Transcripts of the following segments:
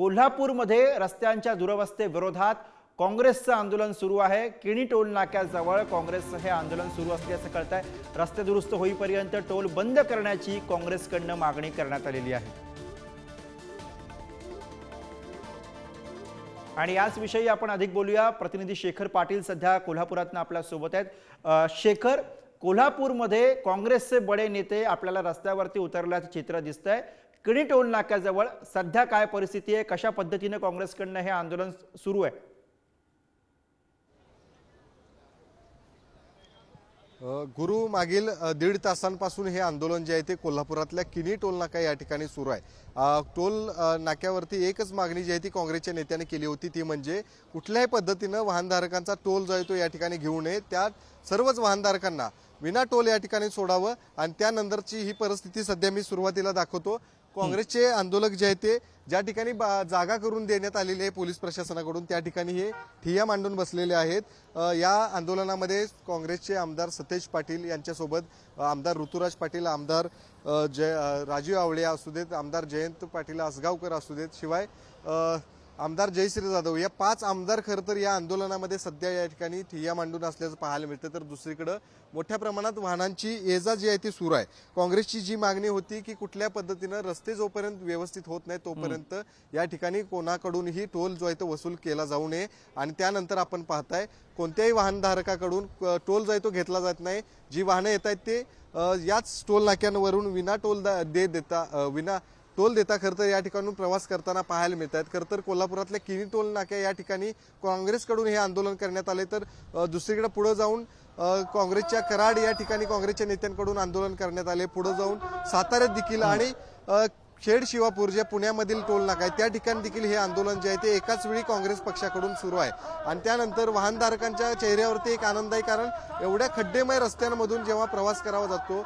कोल्हापूरमध्ये रस्त्यांच्या दुरवस्थे विरोधात काँग्रेसचं आंदोलन सुरू आहे। किणी टोल नाक्याजवळ काँग्रेसचं हे आंदोलन सुरू असल्याचं कळतंय। रस्ते दुरुस्त होईपर्यंत टोल बंद करण्याची काँग्रेसकडून मागणी करण्यात आलेली आहे। आणि याच विषयी आपण अधिक बोलूया। प्रतिनिधी शेखर पाटील सध्या कोल्हापुरातून आपल्या सोबत आहेत। शेखर, कोल्हापूरमध्ये काँग्रेसचे बडे नेते आपल्याला रस्त्यावरती उतरल्याचं चित्र दिसतंय। किणी टोल नाक्याजवळ सध्या काय परिस्थिती आहे, कशा पद्धतीने काँग्रेसकडून हे आंदोलन सुरू आहे? गुरु मागील 1.5 तासांपासून हे आंदोलन जे आहे ते कोल्हापुरातल्या किणी टोल नाका या ठिकाणी सुरू आहे। टोल नाक्यावरती एकच मागणी जी आहे ती काँग्रेसच्या नेत्याने केली होती, ती म्हणजे कुठल्याही पद्धतीनं वाहनधारकांचा टोल जो आहे तो या ठिकाणी घेऊ नये, त्या सर्वच वाहनधारकांना विना टोल या ठिकाणी सोडावं। आणि त्यानंतरची ही परिस्थिती सध्या मी सुरुवातीला दाखवतो। काँग्रेसचे आंदोलक जे आहेत ते ज्या ठिकाणी जागा करून देण्यात आलेली आहे पोलीस प्रशासनाकडून, त्या ठिकाणी हे ठिय्या मांडून बसलेले आहेत। या आंदोलनामध्ये काँग्रेसचे आमदार सतेज पाटील यांच्यासोबत आमदार ऋतुराज पाटील, आमदार राजीव आवळे असू देत, आमदार जयंत पाटील आसगावकर असू देत, शिवाय आमदार जयश्री जाधव, या 5 आमदार खरं तर या आंदोलनामध्ये सध्या या ठिकाणी ठिय्या मांडून असल्याचं पाहायला मिळतं। तर दुसरीकडे मोठ्या प्रमाणात वाहनांची ये जा जी आहे ती सुरू आहे। काँग्रेसची जी मागणी होती की कुठल्या पद्धतीनं रस्ते जोपर्यंत व्यवस्थित होत नाही तोपर्यंत या ठिकाणी कोणाकडूनही टोल जो आहे तो वसूल केला जाऊ नये। आणि त्यानंतर आपण पाहताय कोणत्याही वाहनधारकाकडून टोल जो आहे तो घेतला जात नाही। जी वाहनं येत आहेत ते याच टोल नाक्यांवरून विना टोल देता खरं तर या ठिकाणून प्रवास करताना पाहायला मिळत आहेत। खरं तर कोल्हापुरातल्या किणी टोल नाक्या या ठिकाणी काँग्रेसकडून हे आंदोलन करण्यात आले, तर दुसरीकडे पुढे जाऊन काँग्रेसच्या कराड या ठिकाणी काँग्रेसच्या नेत्यांकडून आंदोलन करण्यात आले। पुढे जाऊन साताऱ्यात देखील आणि खेड शिवापूर जे पुण्यामधील टोल नाका आहे त्या ठिकाणी देखील हे आंदोलन जे आहे ते एकाच वेळी काँग्रेस पक्षाकडून सुरू आहे। आणि त्यानंतर वाहनधारकांच्या चेहऱ्यावरती एक आनंद आहे, कारण एवढ्या खड्डेमय रस्त्यांमधून जेव्हा प्रवास करावा जातो,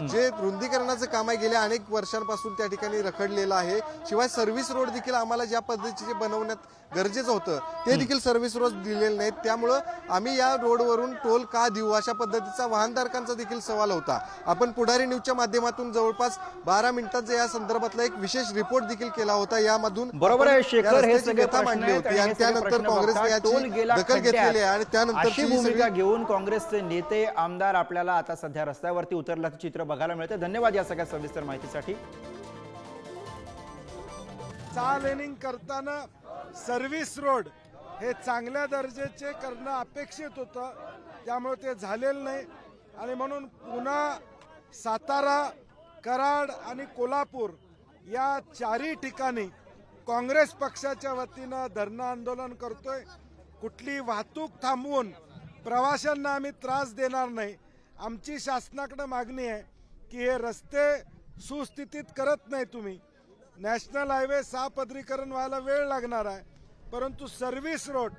जे रुंदीकरणाचं काम आहे गेल्या अनेक वर्षांपासून त्या ठिकाणी रखडलेलं आहे। शिवाय सर्व्हिस रोड देखील आम्हाला ज्या पद्धतीचे बनवण्यात गरजेचं होतं ते देखील सर्व्हिस रोड दिलेले नाहीत, त्यामुळं आम्ही या रोडवरून टोल का देऊ अशा पद्धतीचा वाहनधारकांचा देखील सवाल होता। आपण पुढारी न्यूजच्या माध्यमातून जवळपास 12 मिनिटांचा या संदर्भातला एक विशेष रिपोर्ट देखील केला होता। यामधून बरोबर आहे शेखर, हे सगळे मांडली होती आणि त्यानंतर काँग्रेसने याची दखल घेतलेली आहे आणि त्यानंतर भूमिका घेऊन काँग्रेसचे नेते आमदार आपल्याला आता सध्या रस्त्यावरती उतरल्याचं चित्र बघायला मिळते। धन्यवाद या सगळ्या सविस्तर माहितीसाठी। लेनिंग करताना सर्व्हिस रोड हे चांगल्या दर्जाचे करणं अपेक्षित होतं, त्यामुळे ते झालेलं नाही। आणि म्हणून पुन्हा सातारा, कराड आणि कोल्हापूर या 4ही ठिकाणी काँग्रेस पक्षाच्या वतीनं धरणं आंदोलन करतोय। कुठली वाहतूक थांबवून प्रवाशांना आम्ही त्रास देणार नाही। आमची शासनाकडे मागणी आहे की हे रस्ते सुस्थितीत करत नाही तुम्ही। नॅशनल हायवे 6 पदरीकरण व्हायला वेळ लागणार आहे, परंतु सर्व्हिस रोड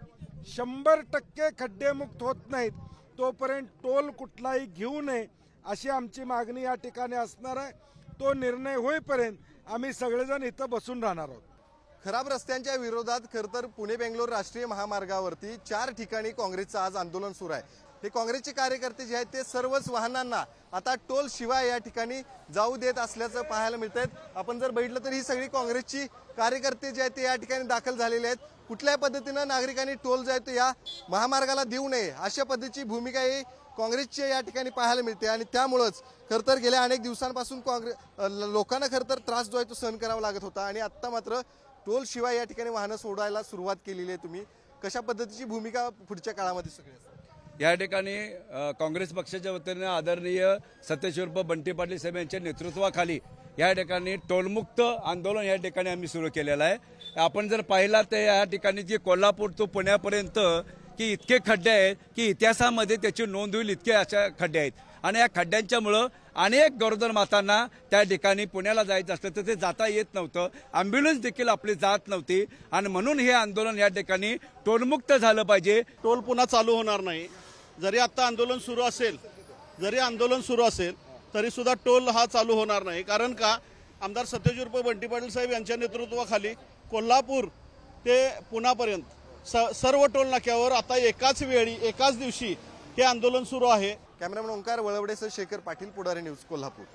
100% खड्डेमुक्त होत नाहीत तोपर्यंत टोल कुठलाही घेऊ नये अशी आमची मागणी या ठिकाणी असणार आहे। तो निर्णय होईपर्यंत आम्ही सगळेजण इथं बसून राहणार आहोत। खराब रस्त्यांच्या विरोधात खरं तर पुणे बेंगलोर राष्ट्रीय महामार्गावरती 4 ठिकाणी काँग्रेसचं आज आंदोलन सुरू आहे। हे काँग्रेसचे कार्यकर्ते जे आहेत ते सर्वच वाहनांना आता टोल शिवाय या ठिकाणी जाऊ देत असल्याचं पाहायला मिळतंय। आपण जर बघितलं तर ही सगळी काँग्रेसची कार्यकर्ते जे आहेत ते या ठिकाणी दाखल झालेले आहेत। कुठल्याही पद्धतीनं नागरिकांनी टोल जो आहे तो या महामार्गाला देऊ नये अशा पद्धतीची भूमिका ही काँग्रेसची या ठिकाणी पाहायला मिळते। आणि त्यामुळेच खरं तर गेल्या अनेक दिवसांपासून लोकांना खरं तर त्रास जो आहे तो सहन करावा लागत होता आणि आता मात्र टोल शिवाय या ठिकाणी वाहनं सोडायला सुरुवात केलेली आहे। तुम्ही कशा पद्धतीची भूमिका पुढच्या काळामध्ये सगळे या ठिकाणी काँग्रेस पक्षाच्या वतीने आदरणीय सतेज उर्फ बंटी पाटील साहेब यांच्या नेतृत्वाखाली या ठिकाणी टोलमुक्त आंदोलन या ठिकाणी आम्ही सुरू केलेलं आहे। आपण जर पाहिला तर या ठिकाणी जे कोल्हापूर तो पुण्यापर्यंत की इतके खड्डे आहेत की इतिहासामध्ये त्याची नोंद होईल इतके अशा खड्डे आहेत। आणि या खड्ड्यांच्यामुळं अनेक गरोदर मातांना त्या ठिकाणी पुण्याला जायचं असतं तर ते जाता येत नव्हतं, ॲम्ब्युलन्स देखील आपली जात नव्हती। आणि म्हणून हे आंदोलन या ठिकाणी टोलमुक्त झालं पाहिजे। टोल पुन्हा चालू होणार नाही। जरी आता आंदोलन सुरू असेल तरी सुद्धा टोल हा चालू होणार नाही। कारण का, आमदार सतेज उर्फ बंटी पाटील साहेब यांच्या नेतृत्वाखाली कोल्हापूर ते पुण्यापर्यंत सर्व टोल नाक्यावर आता एकाच वेळी एकाच दिवशी हे आंदोलन सुरू आहे। कॅमेरामन ओंकार वळवडेसह शेखर पाटील, पुढारी न्यूज, कोल्हापूर।